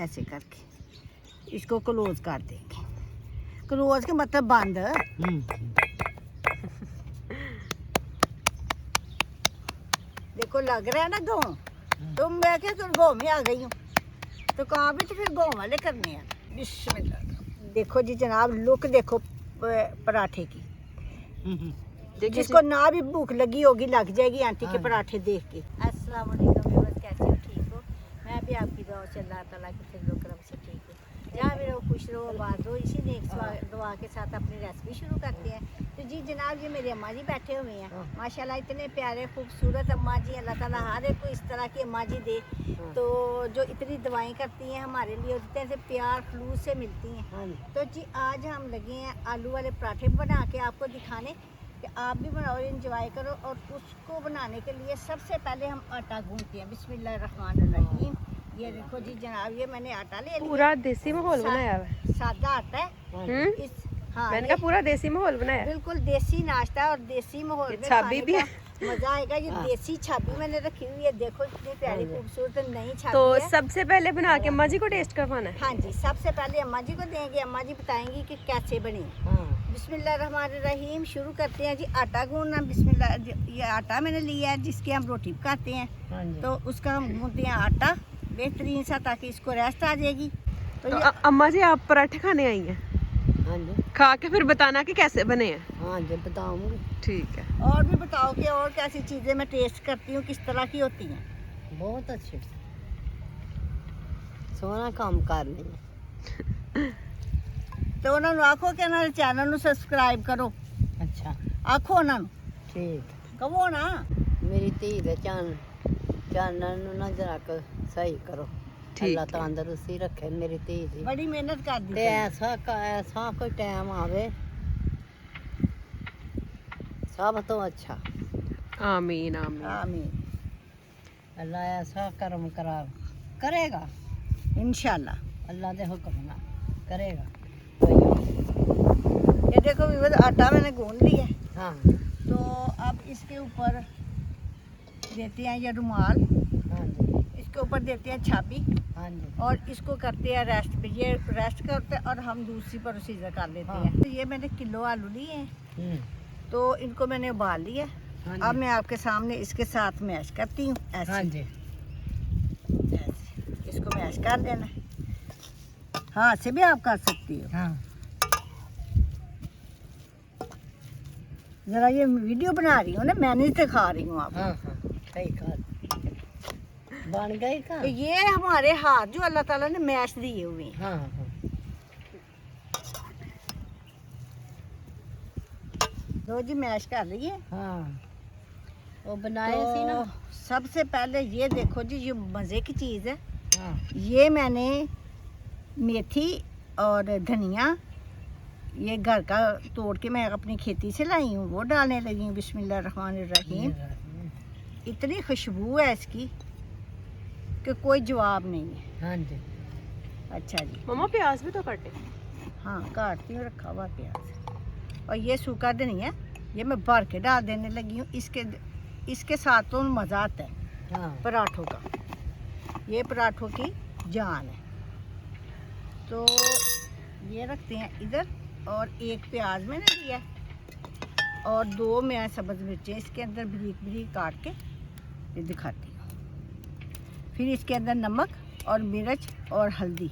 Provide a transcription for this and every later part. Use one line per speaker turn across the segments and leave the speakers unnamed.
ऐसे करके इसको क्लोज कर देंगे। क्लोज के मतलब बंद। देखो लग रहा है ना गाँव, तो मैं क्या तुम गाँव में आ गई हूँ, तो कहाँ भी तो फिर गाँव वाले करने हैं। बिस्मिल्लाह। देखो जी जनाब, लुक देखो पराठे की। जिसको ना भी भूख लगी होगी लग जाएगी आंटी के पराठे देख के। अस्सलाम वालेकुम व्यूअर्स, कैसे हो? ठीक हो? मैं भी आपकी दुआ से अल्लाह ताला के फजल करम से ठीक हूँ। जहाँ भी रहो खुश रहो आबाद रहो, इसी नेक दुआ के साथ अपनी रेसिपी शुरू करते हैं। तो जी जनाब, ये मेरे अम्मा जी बैठे हुए हैं माशाल्लाह, इतने प्यारे खूबसूरत अम्मा जी। अल्लाह ताला हर एक को इस तरह की अम्मा जी दे, तो जो इतनी दवाएं करती हैं हमारे लिए और इतने से प्यार खलूस से मिलती हैं। तो जी आज हम लगे हैं आलू वाले पराठे बना के आपको दिखाने कि आप भी बनाओ, इंजॉय करो। और उसको बनाने के लिए सबसे पहले हम आटा गूंथते हैं। बिस्मिल्लाहिर्रहमानिर्रहीम। ये देखो जी जनाब, ये मैंने आटा ले लिया।
पूरा देसी माहौल बनाया है।
सादा आटा है। इस हाँ,
मैंने कहा पूरा देसी माहौल बनाया है।
बिल्कुल देसी नाश्ता और देसी माहौल में
छाबी भी है।
मजा आएगा। ये देसी छाबी मैंने रखी हुई है, देखो इतनी प्यारी खूबसूरत नई छाबी
तो
है।
सबसे पहले बना के अम्मा जी को टेस्ट करवाना है।
हाँ जी, सबसे पहले अम्मा जी को देंगे, अम्मा जी बताएंगी कि कैसे बनी। बिस्मिल्लाहिर्रहमानिर्रहीम। शुरू करते हैं जी आटा गूंदना। बिस्मिल्लाह। ये आटा मैंने लिया है जिसकी हम रोटी पकाते हैं, तो उसका हम गूंदते हैं आटा बेहतरीन सा, ताकि इसको रेस्ट आ जाएगी।
तो अम्मा जी आप पराठे खाने आई हैं?
हाँ जी।
खा के फिर बताना कि कैसे बने हैं।
हाँ जी बताऊंगी।
ठीक है।
और भी बताओ कि और कैसी चीज़ें मैं टेस्ट करती हूँ, किस तरह की होती हैं।
बहुत अच्छे, सोना काम कर रही।
तो उन्होंने आखो कि ना चैनल ਨੂੰ सब्सक्राइब करो।
अच्छा
आखो उन्होंने,
ठीक।
कहो ना।
मेरी धी ਦੇ ਚੈਨਲ ਨੂੰ ਨਾ ਜਰਾ ਕੁ ਸਹੀ ਕਰੋ। ਅੱਲਾ ਤੰਦਰੁਸਤੀ ਰੱਖੇ ਮੇਰੀ ਧੀ ਦੀ।
बड़ी मेहनत कर दी
ਤੇ ਐਸਾ ਕੋਈ ਟਾਈਮ ਆਵੇ ਸਭ ਤੋਂ अच्छा।
आमीन आमीन।
आमीन
अल्लाह ऐसा करम करेगा
इंशाल्लाह।
अल्लाह के हुक्म ना करेगा।
ये देखो व्यूअर्स, आटा मैंने गूंद लिया है।
हाँ
तो अब इसके ऊपर देते हैं ये रुमाल,
हाँ जी
इसके ऊपर देते हैं छाबी,
हाँ जी
और इसको करते हैं रेस्ट पे। ये रेस्ट करते हैं और हम दूसरी प्रोसीजर कर लेते
हाँ।
हैं। तो ये मैंने किलो आलू लिए हैं, तो इनको मैंने उबाल लिया।
हाँ जी।
अब मैं आपके सामने इसके साथ मैश करती हूँ ऐसे।
हाँ जी
ऐसे इसको मैश कर देना है। हाथ से भी आप कर सकती हो।
हाँ
जरा ये वीडियो बना रही हूँ ना, मैंने दिखा रही हूँ आपको।
हाँ हाँ सही कहा। बन गई का।
तो ये हमारे हाथ जो अल्लाह ताला ने मैश दिए हुए हैं।
हाँ हाँ
तो जी मैश कर रही है।
हाँ वो बनाए सी ना।
तो सबसे पहले ये देखो जी, ये मज़े की चीज़ है।
हाँ
ये मैंने मेथी और धनिया ये घर का तोड़ के मैं अपनी खेती से लाई हूँ, वो डालने लगी हूँ। बिस्मिल्लाहिर्रहमानिर्रहीम। इतनी खुशबू है इसकी कि कोई जवाब नहीं है।
हाँ जी
अच्छा जी,
मम्मा प्याज भी तो काटे।
हाँ काटती हूँ, रखा हुआ प्याज। और ये सूखा धनिया ये मैं भर के डाल देने लगी हूँ। इसके साथ तो मज़ा आता है
हाँ
पराठों का। ये पराठों की जान है। तो ये रखते हैं इधर, और एक प्याज मैंने लिया है और 2 मैं सब्ज़ मिर्चें इसके अंदर बारीक बारीक काट के ये दिखाती हूँ। फिर इसके अंदर नमक और मिर्च और हल्दी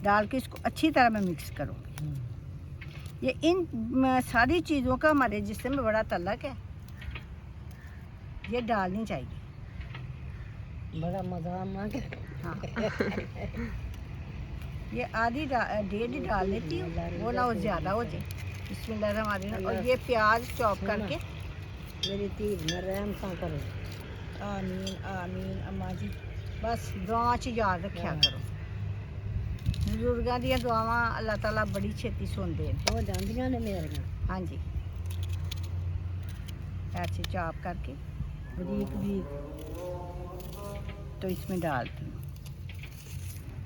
डाल के इसको अच्छी तरह मैं मिक्स करूँगी। ये इन सारी चीज़ों का हमारे जिस्म में बड़ा तल्लक है, ये डालनी चाहिए।
बड़ा मजा आ गया।
हाँ ये आधी डेढ़ डाल लेती हूँ, वो ना वो ज़्यादा हो जाए। बिस्मिल्लाहिर्रहमानिर्रहीम। और ये प्याज चॉप करके।
मेरी धी में रहम सा करे।
आमीन आमीन अम्मा जी, बस दुआ च याद रखा करो। बुजुर्गों दी दुआवां अल्लाह ताला बड़ी छेती सुनते हैं।
हो जांदियां ने मेरियां।
हाँ जी, ऐसे चॉप करके बारीक बारीक तो इसमें डालती हूँ।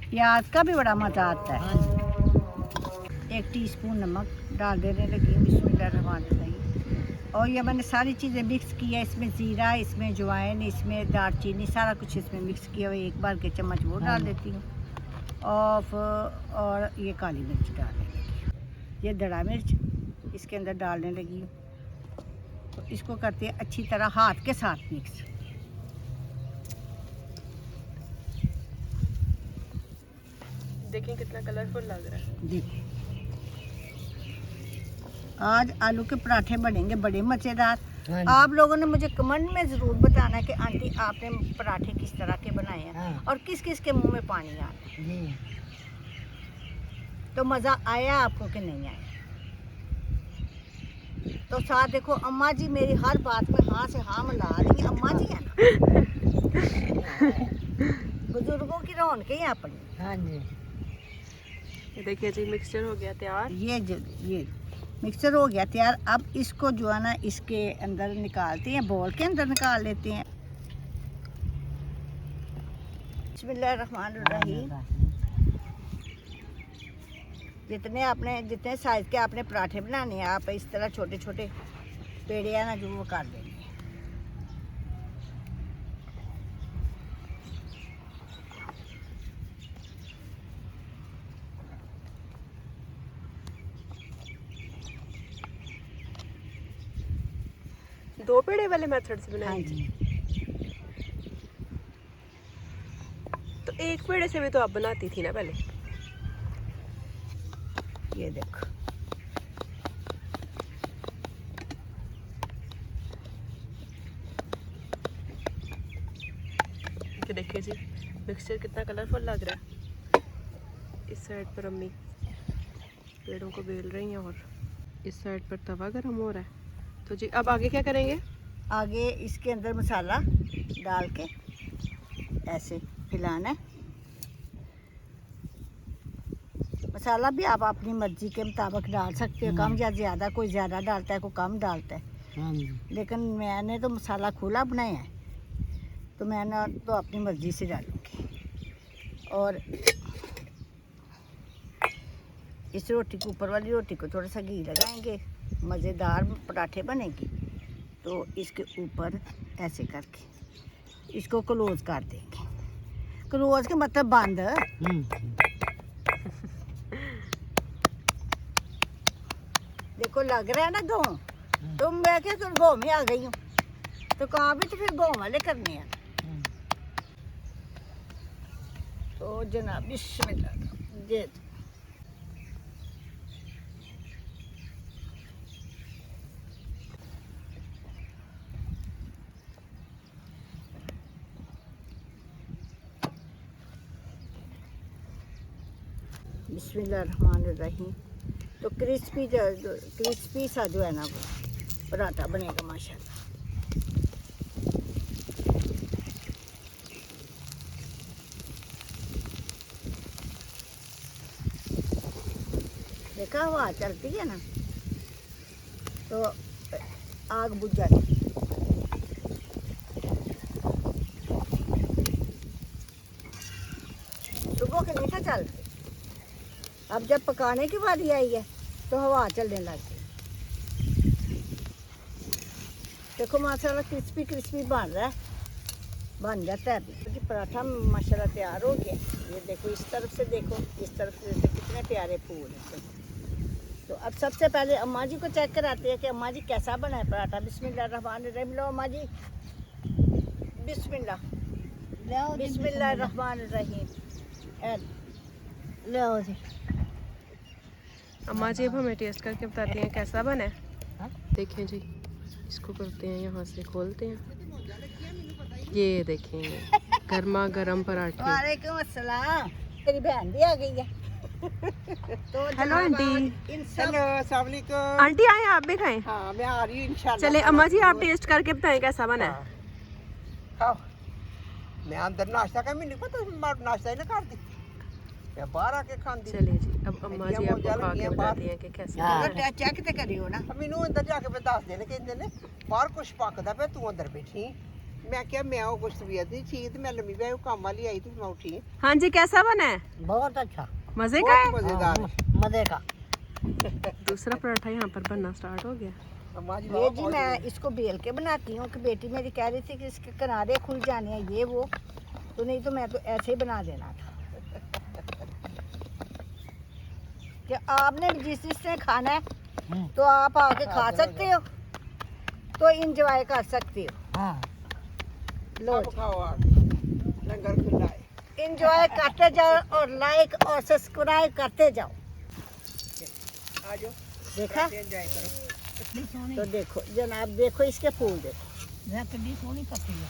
प्याज का भी बड़ा मज़ा आता है।
हाँ जी
1 टीस्पून नमक डाल देने लगी हूँ। बिस्मिल्लाहिर्रहमानिर्रहीम। और ये मैंने सारी चीज़ें मिक्स की है। इसमें ज़ीरा, इसमें अजवाइन, इसमें दालचीनी, सारा कुछ इसमें मिक्स किया हुआ। एक बार के चम्मच वो डाल देती हूँ। ऑफ और ये काली मिर्च डालने लगी, ये दड़ा मिर्च इसके अंदर डालने लगी हूँ। तो इसको करते हैं अच्छी तरह हाथ के साथ मिक्स।
देखिए कितना कलरफुल लग रहा है।
देखो आज आलू के पराठे बनेंगे बड़े मज़ेदार।
हाँ जी।
आप लोगों ने मुझे कमेंट में ज़रूर बताना कि आंटी आपने पराठे किस तरह के बनाए हैं
हाँ।
और किस किस के मुंह में पानी आ रहा है।
जी
तो मज़ा आया आपको कि नहीं आया? तो साथ देखो अम्मा जी मेरी हर बात में हाँ से हाँ मिला रही हैं। अम्मा जी है ना, बुजुर्गों की रौनक ही अपनी।
हाँ जी।
ये देखिए जी मिक्सचर हो गया तैयार।
ये मिक्सचर हो गया तैयार। अब इसको जो है ना इसके अंदर निकालते हैं, बोल के अंदर निकाल लेते हैं। बिस्मिल्लाहिर्रहमानिर्रहीम। जितने साइज के आपने पराठे बनाने हैं, आप इस तरह छोटे छोटे पेड़े हैं ना जो वो कर देंगे।
दो पेड़े वाले मेथड से
हाँ
बनाए।
जी।
तो एक पेड़े से भी तो आप बनाती थी ना पहले।
ये देखो
कि देखिए जी मिक्सचर कितना कलरफुल लग रहा है। इस साइड पर अम्मी पेड़ों को बेल रही हैं और इस साइड पर तवा गरम हो रहा है। तो जी अब आगे क्या करेंगे?
आगे इसके अंदर मसाला डाल के ऐसे हिलाना है। मसाला भी आप अपनी मर्जी के मुताबिक डाल सकते हो, कम या ज़्यादा। कोई ज़्यादा डालता है, कोई कम डालता है।
हाँ जी।
लेकिन मैंने तो मसाला खुला बनाया है, तो मैंने तो अपनी मर्जी से डालूँगी। और इस रोटी के ऊपर वाली रोटी को थोड़ा सा घी लगाएंगे, मज़ेदार पराठे बनेंगे। तो इसके ऊपर ऐसे करके इसको क्लोज कर देंगे। क्लोज के मतलब बंद। देखो लग रहा है ना गाँव, तो मैं क्या तुम गाँव में आ गई हूँ, तो कहाँ भी तो फिर गाँव वाले करने हैं। तो जनाब बिस्मिल्लाह। ये बिस्मिल्लाहिर्रहमानिर्रहीम। तो क्रिस्पी सा जो है ना वो पराठा बनेगा माशाल्लाह। देखा हवा चलती है ना तो आग बुझ जाती है। सुबह के नहीं था चल, अब जब पकाने की बारी आई है तो हवा चलने लग गई। देखो माशाल्लाह क्रिस्पी क्रिस्पी बन रहा है, बन जाता है अभी। क्योंकि पराठा माशाल्लाह तैयार हो गया। ये देखो इस तरफ से देखो, इस तरफ से देखो, कितने प्यारे फूल हैं। तो अब सबसे पहले अम्मा जी को चेक कराते हैं कि अम्मा जी कैसा बना है पराठा। बिस्मिल्लाहिर्रहमानिर्रहीम। लो अम्मा जी, बिस्मिल्लाह। बिस्मिल्लाहिर्रहमानिर्रहीम।
ले आओ जी।
अम्मा जी अब हमें टेस्ट करके बताती हैं कैसा बना है।
हाँ?
देखिए जी इसको करते हैं, यहाँ से खोलते हैं। ये देखें गर्मा गर्म पराठे।
वालेकुम अस्सलाम। तेरी बहन भी आ गई है। तो
हेलो आंटी।
हेलो अस्सलाम वालेकुम।
आंटी आए आप भी खाएं।
हाँ मैं आ रही हूँ इंशाल्लाह।
चले अम्मा जी आप टेस्ट करके बताएं कैसा बना है।
खाओ। मैं अंदर नाश्ता का भी नहीं पता, नाश्ता ही ना कर दी, मैं बाहर आके खांदी।
चलिए जी अब अम्मा जी आपको खा के बताती हैं कि कैसा
हाँ।
बना है।
चेक तो करियो ना।
मैनू अंदर जाके मैं दस देने कहते ने बाहर कुछ पकदा पे, तू अंदर बैठी। मैं क्या मैं वो कुछ तबीयत नहीं ठीक थी, मैं लम्मी पे काम वाली आई थी, मैं उठी।
हाँ जी कैसा बना है?
बहुत अच्छा।
मजे का है?
बहुत मजेदार है।
मजे का।
दूसरा पराठा यहाँ पर बनना स्टार्ट हो गया।
अम्मा जी
ये जी मैं इसको बेल के बनाती हूँ कि बेटी मेरी कह रही थी कि इसके किनारे खुल जाने हैं ये वो, तो नहीं तो मैं तो ऐसे ही बना देना था। कि आपने जिस जिसने खाना है तो आप आके खा सकते हो, तो इंजॉय कर सकते हो।
हाँ
लो
अब खाओ आके, लंगर खुला है।
इंजॉय करते जाओ और लाइक और सब्सक्राइब करते जाओ।
आ जाओ,
देखा
एंजॉय करो।
तो देखो जनाब, देखो इसके फूल देखो,
कितनी सोहनी पकी है।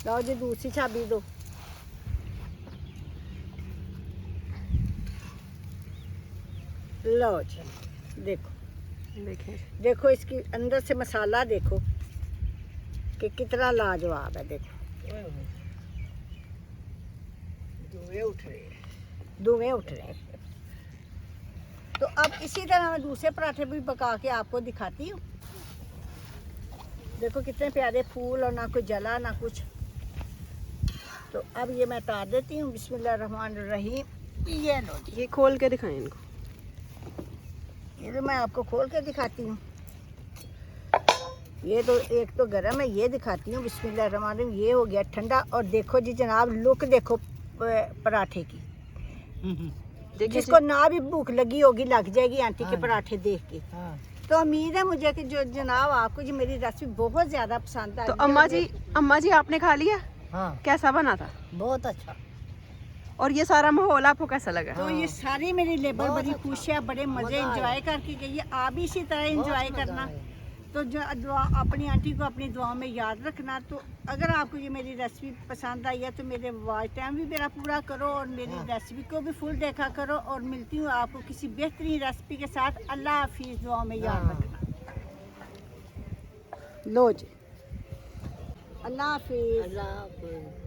लाओ जी दूसरी चाबी दो। लो जी देखो,
देखें
देखो इसकी अंदर से मसाला देखो कि कितना लाजवाब है। देखो
धुएं उठ रहे हैं।
धुएं उठ रहे हैं। तो अब इसी तरह मैं दूसरे पराठे भी पका के आपको दिखाती हूँ। देखो कितने प्यारे फूल और ना कोई जला ना कुछ। तो अब ये मैं उतार देती हूँ। बिस्मिल्लाहिर्रहमानिर्रहीम। ये लो जी,
ये खोल के दिखाएं इनको।
ये तो मैं आपको खोल के दिखाती हूँ। ये तो एक तो गरम है, ये दिखाती हूँ। बिस्मिल्लाहिर्रहमानिर्रहीम। ये हो गया ठंडा। और देखो जी जनाब, लुक देखो पराठे की।
देखिए
जिसको ना भी भूख लगी होगी लग जाएगी आंटी के
हाँ।
पराठे देख के।
हाँ
तो उम्मीद है मुझे कि जो जनाब आपको जी मेरी रेसिपी बहुत ज़्यादा पसंद आई।
तो अम्मा जी आपने खा लिया?
हाँ
कैसा बना था?
बहुत अच्छा।
और ये सारा माहौल आपको कैसा लगा?
तो ये सारी मेरी लेबर
बहुत
बड़ी
अच्छा।
खुश है, बड़े मज़े
मज़ा आया।
इंजॉय करके गई है। आप भी इसी तरह इंजॉय
बहुत मज़ा
करना।
आया।
तो जो दुआ अपनी आंटी को अपनी दुआ में याद रखना। तो अगर आपको ये मेरी रेसिपी पसंद आई है तो मेरे वॉच टाइम भी मेरा पूरा करो और मेरी
हाँ।
रेसिपी को भी फुल देखा करो। और मिलती हूँ आपको किसी बेहतरीन रेसिपी के साथ। अल्लाह हाफिज़। दुआ में याद
हाँ।
रखना। लो जी, अल्लाह हाफिज़।
अल्लाह हाफ़िज़।